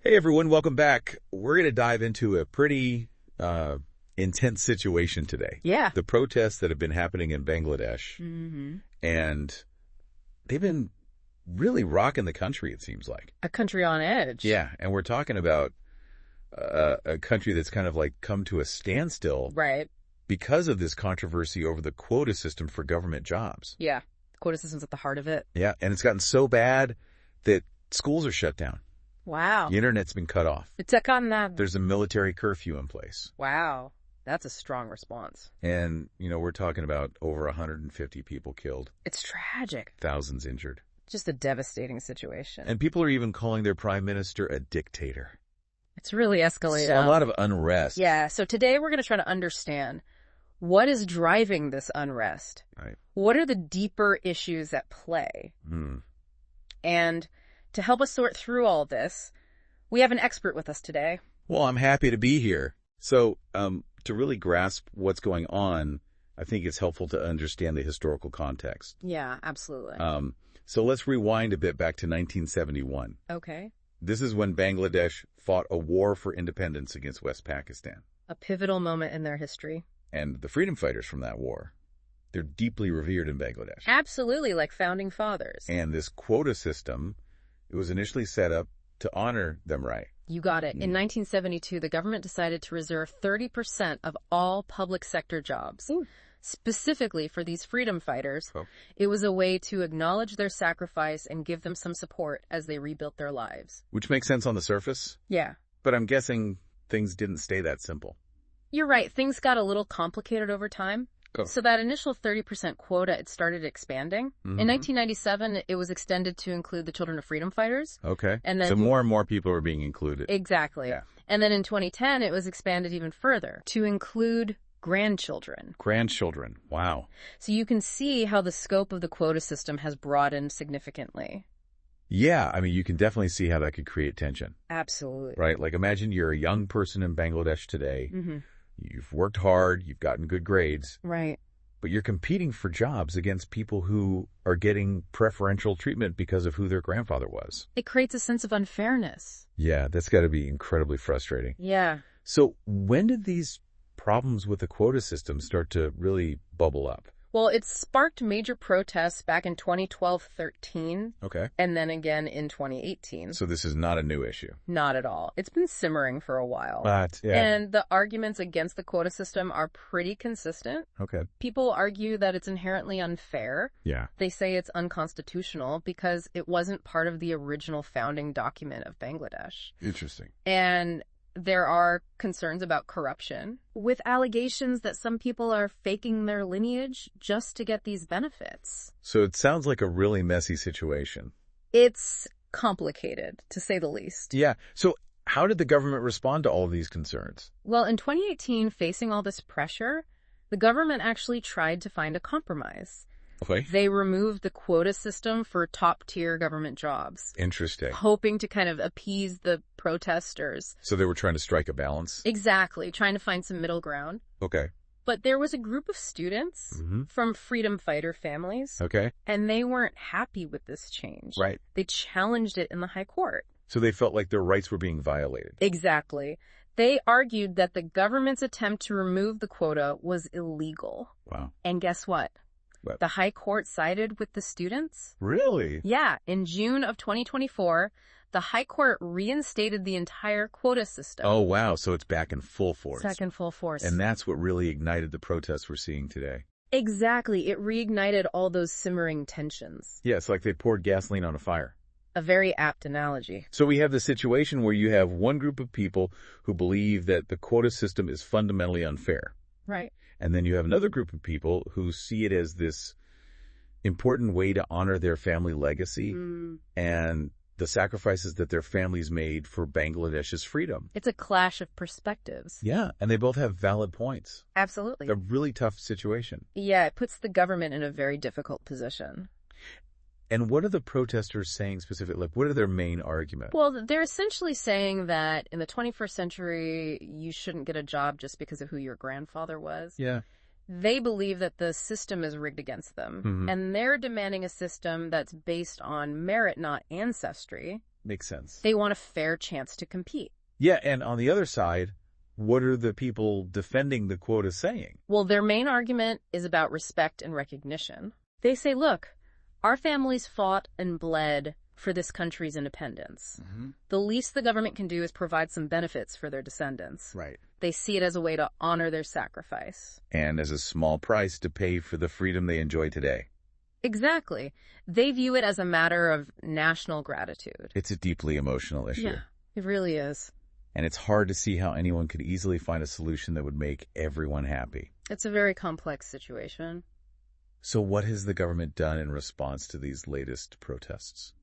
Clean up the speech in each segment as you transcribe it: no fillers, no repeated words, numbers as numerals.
Hey everyone, welcome back. We're going to dive into a pretty intense situation today. Yeah. The protests that have been happening in Bangladesh, and they've been really rocking the country, it seems like. A country on edge. Yeah, and we're talking about a country that's kind of like come to a standstill Right. because of this controversy over the quota system for government jobs. Yeah. The quota system's at the heart of it. Yeah, and it's gotten so bad that schools are shut down. Wow. The internet's been cut off. There's a military curfew in place. Wow. That's a strong response. And, we're talking about over 150 people killed. It's tragic. Thousands injured. Just a devastating situation. And people are even calling their prime minister a dictator. It's really escalated. So a lot of unrest. Yeah. So today we're going to try to understand what is driving this unrest. Right. What are the deeper issues at play? And to help us sort through all this, we have an expert with us today. Well, I'm happy to be here. So, to really grasp what's going on, I think it's helpful to understand the historical context. Yeah, absolutely. So let's rewind a bit back to 1971. Okay. This is when Bangladesh fought a war for independence against West Pakistan. A pivotal moment in their history. And the freedom fighters from that war, they're deeply revered in Bangladesh. Absolutely, like founding fathers. And this quota system, it was initially set up to honor them, right? You got it. In 1972, the government decided to reserve 30% of all public sector jobs, specifically for these freedom fighters. Oh. It was a way to acknowledge their sacrifice and give them some support as they rebuilt their lives. Which makes sense on the surface. Yeah. But I'm guessing things didn't stay that simple. You're right. Things got a little complicated over time. Oh. So that initial 30% quota, it started expanding. In 1997, it was extended to include the children of freedom fighters. Okay. And then so more and more people are being included. Exactly. Yeah. And then in 2010, it was expanded even further to include grandchildren. Grandchildren. Wow. So you can see how the scope of the quota system has broadened significantly. Yeah, I mean, you can definitely see how that could create tension. Absolutely. Right? Like imagine you're a young person in Bangladesh today. You've worked hard, you've gotten good grades. Right. But you're competing for jobs against people who are getting preferential treatment because of who their grandfather was. It creates a sense of unfairness. Yeah, that's got to be incredibly frustrating. Yeah. So when did these problems with the quota system start to really bubble up? Well, it sparked major protests back in 2012-13. Okay. And then again in 2018. So this is not a new issue. Not at all. It's been simmering for a while. But, yeah. And the arguments against the quota system are pretty consistent. Okay. People argue that it's inherently unfair. Yeah. They say it's unconstitutional because it wasn't part of the original founding document of Bangladesh. Interesting. And there are concerns about corruption, with allegations that some people are faking their lineage just to get these benefits. So it sounds like a really messy situation. It's complicated, to say the least. Yeah. So how did the government respond to all of these concerns? Well, in 2018, facing all this pressure, the government actually tried to find a compromise. Okay. They removed the quota system for top-tier government jobs. Interesting. Hoping to kind of appease the protesters. So they were trying to strike a balance? Exactly, trying to find some middle ground. Okay. But there was a group of students from freedom fighter families, Okay. and they weren't happy with this change. Right. They challenged it in the high court. So they felt like their rights were being violated. Exactly. They argued that the government's attempt to remove the quota was illegal. Wow. And guess what? What? The high court sided with the students. Really? Yeah. In June of 2024, the high court reinstated the entire quota system. Oh, wow. So it's back in full force. Back in full force. And that's what really ignited the protests we're seeing today. Exactly. It reignited all those simmering tensions. Yeah, it's like they poured gasoline on a fire. A very apt analogy. So we have the situation where you have one group of people who believe that the quota system is fundamentally unfair. Right. And then you have another group of people who see it as this important way to honor their family legacy and the sacrifices that their families made for Bangladesh's freedom. It's a clash of perspectives. Yeah, and they both have valid points. Absolutely. A really tough situation. Yeah, it puts the government in a very difficult position. And what are the protesters saying specifically? Like, what are their main arguments? Well, they're essentially saying that in the 21st century, you shouldn't get a job just because of who your grandfather was. Yeah. They believe that the system is rigged against them, and they're demanding a system that's based on merit, not ancestry. Makes sense. They want a fair chance to compete. Yeah, and on the other side, what are the people defending the quota saying? Well, their main argument is about respect and recognition. They say, look, our families fought and bled for this country's independence. The least the government can do is provide some benefits for their descendants. Right. They see it as a way to honor their sacrifice. And as a small price to pay for the freedom they enjoy today. Exactly. They view it as a matter of national gratitude. It's a deeply emotional issue. Yeah, it really is. And it's hard to see how anyone could easily find a solution that would make everyone happy. It's a very complex situation. So what has the government done in response to these latest protests?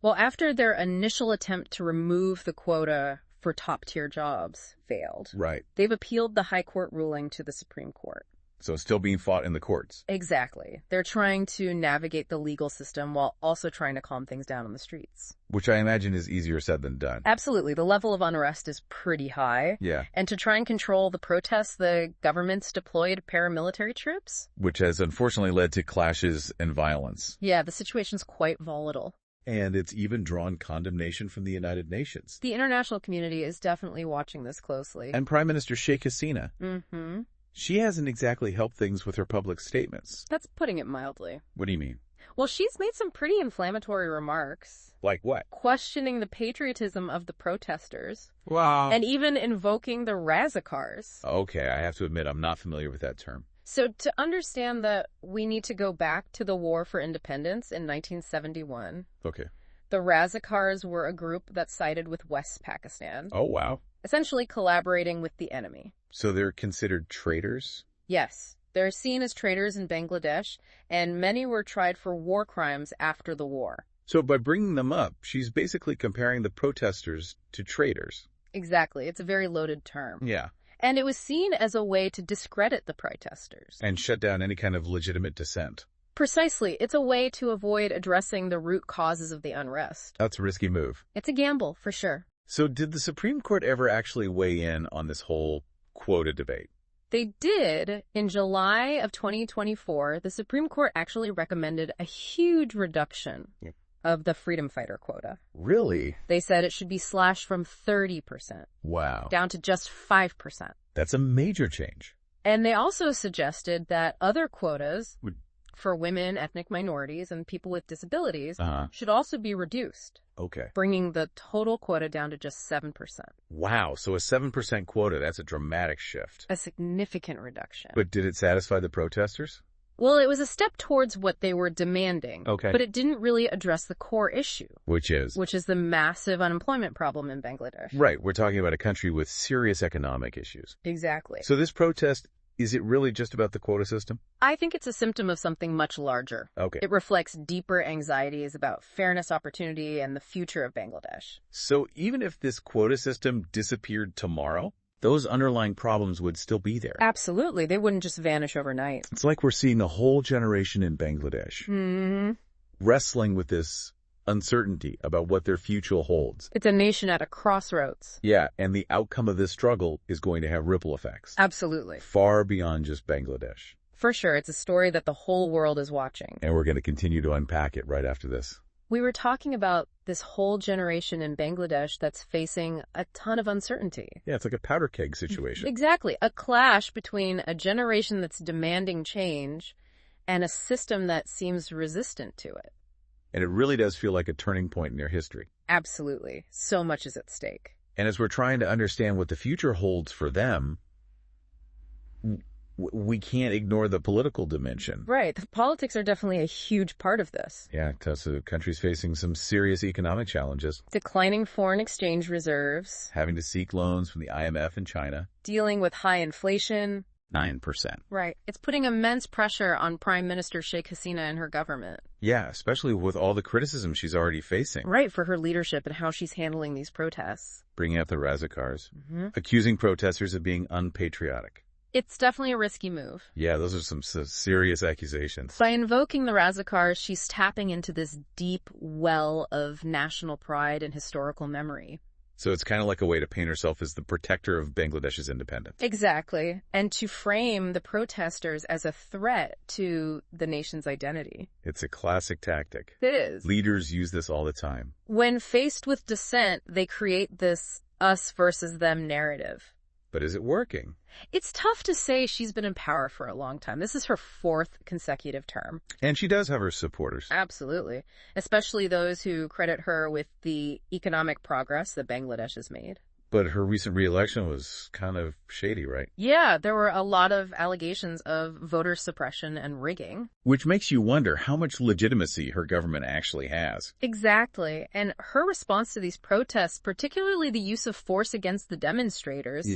Well, after their initial attempt to remove the quota for top-tier jobs failed, Right. they've appealed the High Court ruling to the Supreme Court. So it's still being fought in the courts. Exactly. They're trying to navigate the legal system while also trying to calm things down on the streets. Which I imagine is easier said than done. Absolutely. The level of unrest is pretty high. Yeah. And to try and control the protests, the government's deployed paramilitary troops. Which has unfortunately led to clashes and violence. Yeah, the situation's quite volatile. And it's even drawn condemnation from the United Nations. The international community is definitely watching this closely. And Prime Minister Sheikh Hasina. Mm-hmm. She hasn't exactly helped things with her public statements. That's putting it mildly. What do you mean? Well, she's made some pretty inflammatory remarks. Like what? Questioning the patriotism of the protesters. Wow. And even invoking the Razakars. Okay, I have to admit I'm not familiar with that term. So to understand that, we need to go back to the War for Independence in 1971. Okay. The Razakars were a group that sided with West Pakistan, Oh, wow. essentially collaborating with the enemy. So they're considered traitors? Yes, they're seen as traitors in Bangladesh, and many were tried for war crimes after the war. So by bringing them up, she's basically comparing the protesters to traitors. Exactly, it's a very loaded term. Yeah. And it was seen as a way to discredit the protesters. And shut down any kind of legitimate dissent. Precisely, it's a way to avoid addressing the root causes of the unrest. That's a risky move. It's a gamble, for sure. So did the Supreme Court ever actually weigh in on this whole quota debate? They did. In July of 2024, the Supreme Court actually recommended a huge reduction of the freedom fighter quota. Really? They said it should be slashed from 30% Wow. down to just 5%. That's a major change. And they also suggested that other quotas Would- for women, ethnic minorities, and people with disabilities Uh-huh. should also be reduced, Okay. bringing the total quota down to just 7%. Wow, so a 7% quota, that's a dramatic shift. A significant reduction. But did it satisfy the protesters? Well, it was a step towards what they were demanding. Okay. But it didn't really address the core issue, Which is? which is the massive unemployment problem in Bangladesh. Right, we're talking about a country with serious economic issues. Exactly. So this protest, is it really just about the quota system? I think it's a symptom of something much larger. Okay. It reflects deeper anxieties about fairness, opportunity, and the future of Bangladesh. So even if this quota system disappeared tomorrow, those underlying problems would still be there. Absolutely. They wouldn't just vanish overnight. It's like we're seeing a whole generation in Bangladesh wrestling with this uncertainty about what their future holds. It's a nation at a crossroads. Yeah, and the outcome of this struggle is going to have ripple effects. Absolutely. Far beyond just Bangladesh. For sure. It's a story that the whole world is watching. And we're going to continue to unpack it right after this. We were talking about this whole generation in Bangladesh that's facing a ton of uncertainty. Yeah, it's like a powder keg situation. Exactly. A clash between a generation that's demanding change and a system that seems resistant to it. And it really does feel like a turning point in their history. Absolutely. So much is at stake. And as we're trying to understand what the future holds for them, we can't ignore the political dimension. Right. The politics are definitely a huge part of this. Yeah, because the country's facing some serious economic challenges. Declining foreign exchange reserves. Having to seek loans from the IMF and China. Dealing with high inflation. 9%. Right. It's putting immense pressure on Prime Minister Sheikh Hasina and her government. Yeah, especially with all the criticism she's already facing. Right, for her leadership and how she's handling these protests. Bringing up the Razakars. Accusing protesters of being unpatriotic. It's definitely a risky move. Yeah, those are some serious accusations. By invoking the Razakars, she's tapping into this deep well of national pride and historical memory. So it's kind of like a way to paint herself as the protector of Bangladesh's independence. Exactly. And to frame the protesters as a threat to the nation's identity. It's a classic tactic. It is. Leaders use this all the time. When faced with dissent, they create this us versus them narrative. But is it working? It's tough to say. She's been in power for a long time. This is her 4th consecutive term. And she does have her supporters. Absolutely. Especially those who credit her with the economic progress that Bangladesh has made. But her recent re-election was kind of shady, right? Yeah, there were a lot of allegations of voter suppression and rigging. Which makes you wonder how much legitimacy her government actually has. Exactly. And her response to these protests, particularly the use of force against the demonstrators,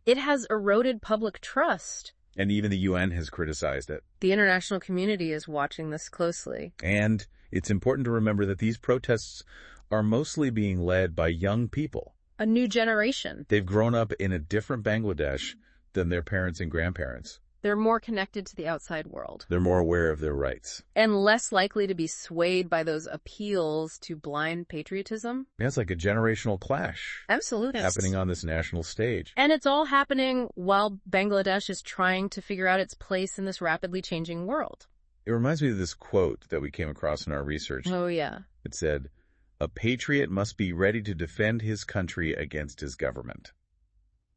it has eroded public trust. And even the UN has criticized it. The international community is watching this closely. And it's important to remember that these protests are mostly being led by young people. A new generation. They've grown up in a different Bangladesh than their parents and grandparents. They're more connected to the outside world. They're more aware of their rights. And less likely to be swayed by those appeals to blind patriotism. Yeah, it's like a generational clash. Absolutely. Happening on this national stage. And it's all happening while Bangladesh is trying to figure out its place in this rapidly changing world. It reminds me of this quote that we came across in our research. Oh, yeah. It said, "A patriot must be ready to defend his country against his government."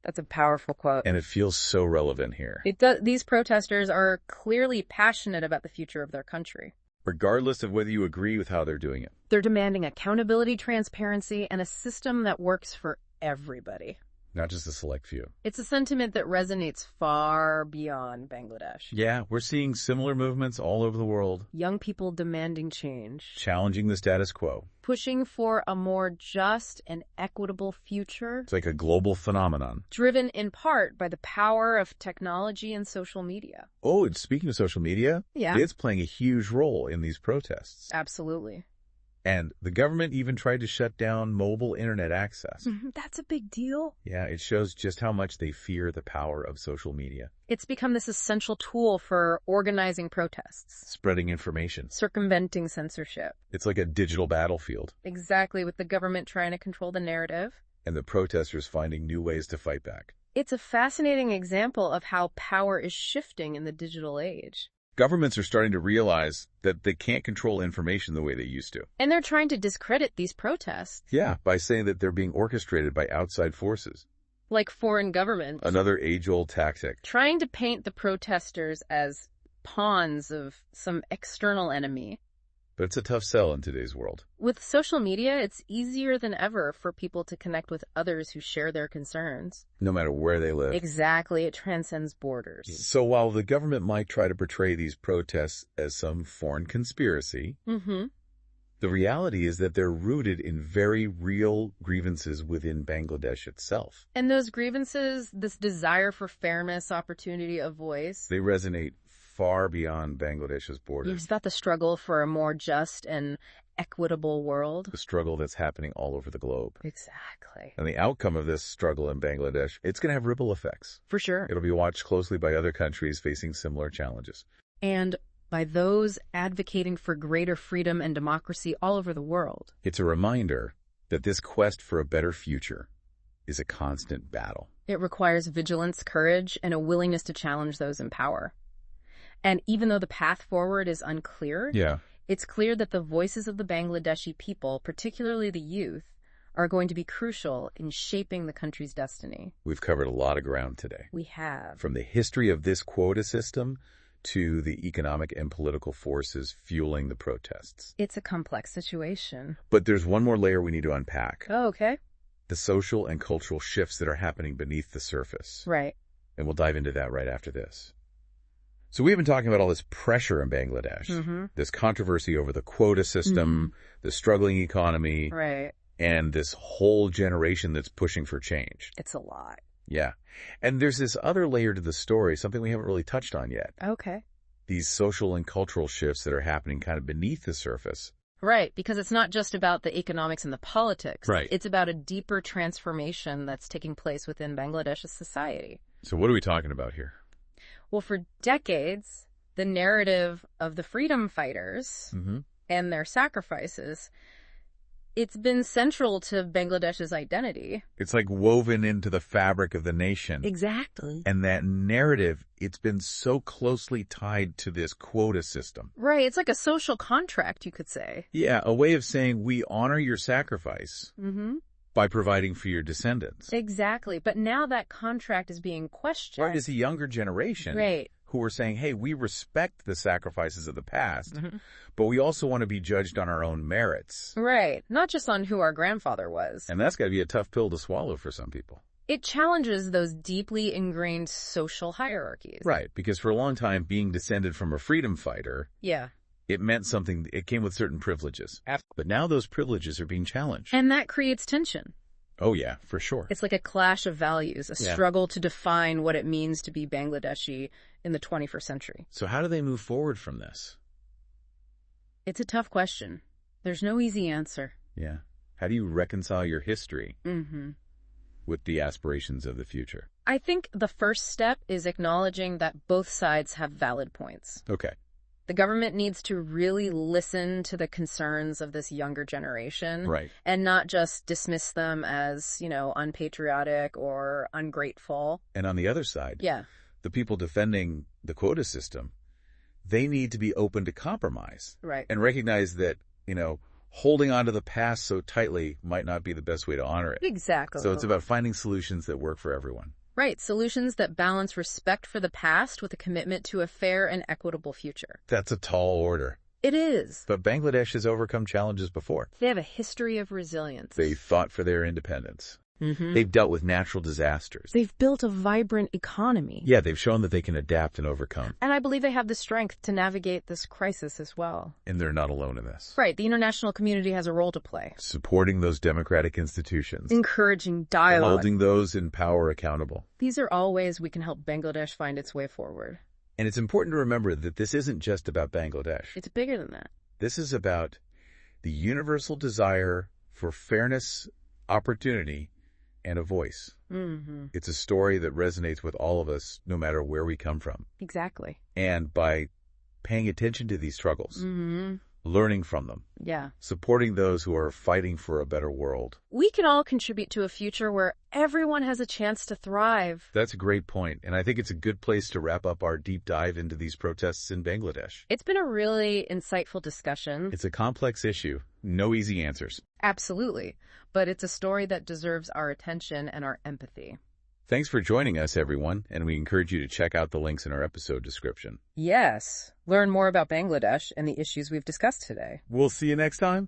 That's a powerful quote. And it feels so relevant here. It does. These protesters are clearly passionate about the future of their country. Regardless of whether you agree with how they're doing it. They're demanding accountability, transparency, and a system that works for everybody. Not just a select few. It's a sentiment that resonates far beyond Bangladesh. Yeah, we're seeing similar movements all over the world. Young people demanding change. Challenging the status quo. Pushing for a more just and equitable future. It's like a global phenomenon. Driven in part by the power of technology and social media. Oh, and speaking of social media, it's playing a huge role in these protests. Absolutely. And the government even tried to shut down mobile internet access. That's a big deal. Yeah, it shows just how much they fear the power of social media. It's become this essential tool for organizing protests. Spreading information. Circumventing censorship. It's like a digital battlefield. Exactly, with the government trying to control the narrative. And the protesters finding new ways to fight back. It's a fascinating example of how power is shifting in the digital age. Governments are starting to realize that they can't control information the way they used to. And they're trying to discredit these protests. Yeah, by saying that they're being orchestrated by outside forces. Like foreign governments. Another age-old tactic. Trying to paint the protesters as pawns of some external enemy. But it's a tough sell in today's world. With social media, it's easier than ever for people to connect with others who share their concerns. No matter where they live. Exactly. It transcends borders. So while the government might try to portray these protests as some foreign conspiracy, the reality is that they're rooted in very real grievances within Bangladesh itself. And those grievances, this desire for fairness, opportunity, a voice, they resonate far beyond Bangladesh's borders. It's about the struggle for a more just and equitable world. The struggle that's happening all over the globe. Exactly. And the outcome of this struggle in Bangladesh, it's going to have ripple effects. For sure. It'll be watched closely by other countries facing similar challenges. And by those advocating for greater freedom and democracy all over the world. It's a reminder that this quest for a better future is a constant battle. It requires vigilance, courage, and a willingness to challenge those in power. And even though the path forward is unclear, it's clear that the voices of the Bangladeshi people, particularly the youth, are going to be crucial in shaping the country's destiny. We've covered a lot of ground today. We have. From the history of this quota system to the economic and political forces fueling the protests. It's a complex situation. But there's one more layer we need to unpack. Oh, okay. The social and cultural shifts that are happening beneath the surface. Right. And we'll dive into that right after this. So we've been talking about all this pressure in Bangladesh, this controversy over the quota system, the struggling economy, and this whole generation that's pushing for change. It's a lot. Yeah. And there's this other layer to the story, something we haven't really touched on yet. Okay. These social and cultural shifts that are happening kind of beneath the surface. Right, because it's not just about the economics and the politics. Right. It's about a deeper transformation that's taking place within Bangladesh's society. So what are we talking about here? Well, for decades, the narrative of the freedom fighters and their sacrifices It's been central to Bangladesh's identity. It's like woven into the fabric of the nation. Exactly. And that narrative, it's been so closely tied to this quota system. Right. It's like a social contract, you could say. Yeah, a way of saying we honor your sacrifice by providing for your descendants. Exactly. But now that contract is being questioned. Right, it's a younger generation. Right. Who are saying, hey, we respect the sacrifices of the past, but we also want to be judged on our own merits. Right. Not just on who our grandfather was. And that's got to be a tough pill to swallow for some people. It challenges those deeply ingrained social hierarchies. Right, because for a long time, being descended from a freedom fighter, it meant something, it came with certain privileges. But now those privileges are being challenged. And that creates tension. Oh, yeah, for sure. It's like a clash of values, a struggle to define what it means to be Bangladeshi in the 21st century. So how do they move forward from this? It's a tough question. There's no easy answer. Yeah. How do you reconcile your history with the aspirations of the future? I think the first step is acknowledging that both sides have valid points. Okay. The government needs to really listen to the concerns of this younger generation. Right. And not just dismiss them as, unpatriotic or ungrateful. And on the other side, the people defending the quota system, they need to be open to compromise. Right. And recognize that, holding on to the past so tightly might not be the best way to honor it. Exactly. So it's about finding solutions that work for everyone. Right. Solutions that balance respect for the past with a commitment to a fair and equitable future. That's a tall order. It is. But Bangladesh has overcome challenges before. They have a history of resilience. They fought for their independence. They've dealt with natural disasters. They've built a vibrant economy. Yeah, they've shown that they can adapt and overcome. And I believe they have the strength to navigate this crisis as well. And they're not alone in this. Right. The international community has a role to play. Supporting those democratic institutions. Encouraging dialogue. Holding those in power accountable. These are all ways we can help Bangladesh find its way forward. And it's important to remember that this isn't just about Bangladesh. It's bigger than that. This is about the universal desire for fairness, opportunity, and a voice. It's a story that resonates with all of us, no matter where we come from. Exactly. And by paying attention to these struggles, learning from them, supporting those who are fighting for a better world, we can all contribute to a future where everyone has a chance to thrive. That's a great point, and I think it's a good place to wrap up our deep dive into these protests in Bangladesh. It's been a really insightful discussion. It's a complex issue. No easy answers. Absolutely. But it's a story that deserves our attention and our empathy. Thanks for joining us, everyone, and we encourage you to check out the links in our episode description. Yes. Learn more about Bangladesh and the issues we've discussed today. We'll see you next time.